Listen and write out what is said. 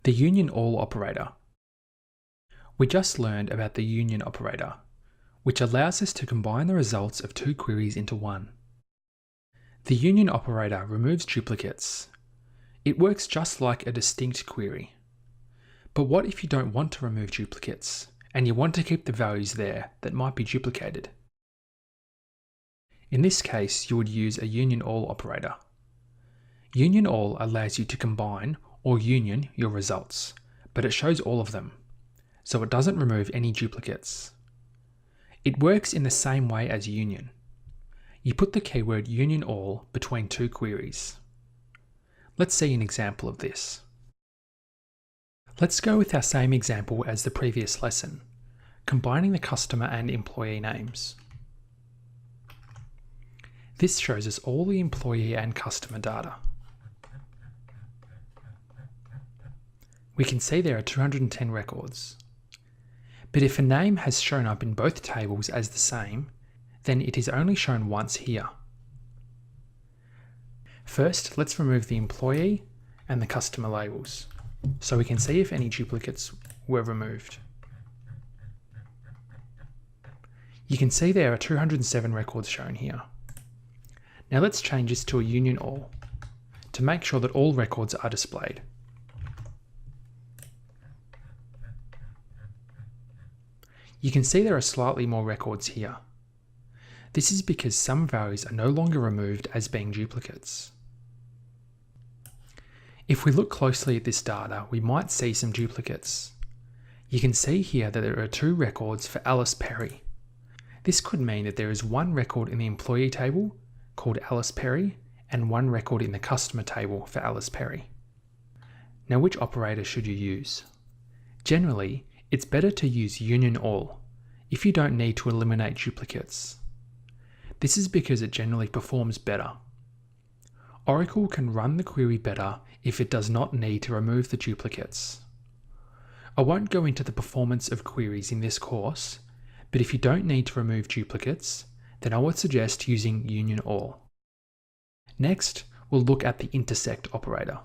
The union all operator. We just learned about the union operator, which allows us to combine the results of two queries into one. The union operator removes duplicates. It works just like a distinct query. But what if you don't want to remove duplicates, and you want to keep the values there that might be duplicated? In this case, you would use a union all operator. Union all allows you to combine or union your results, but it shows all of them, so it doesn't remove any duplicates. It works in the same way as union. You put the keyword union all between two queries. Let's see an example of this. Let's go with our same example as the previous lesson, combining the customer and employee names. This shows us all the employee and customer data. We can see there are 210 records. But if a name has shown up in both tables as the same, then it is only shown once here. First, let's remove the employee and the customer labels, so we can see if any duplicates were removed. You can see there are 207 records shown here. Now let's change this to a union all, to make sure that all records are displayed. You can see there are slightly more records here. This is because some values are no longer removed as being duplicates. If we look closely at this data, we might see some duplicates. You can see here that there are 2 records for Alice Perry. This could mean that there is one record in the employee table called Alice Perry and one record in the customer table for Alice Perry. Now, which operator should you use? Generally, it's better to use union all if you don't need to eliminate duplicates. This is because it generally performs better. Oracle can run the query better if it does not need to remove the duplicates. I won't go into the performance of queries in this course, but if you don't need to remove duplicates, then I would suggest using union all. Next, we'll look at the intersect operator.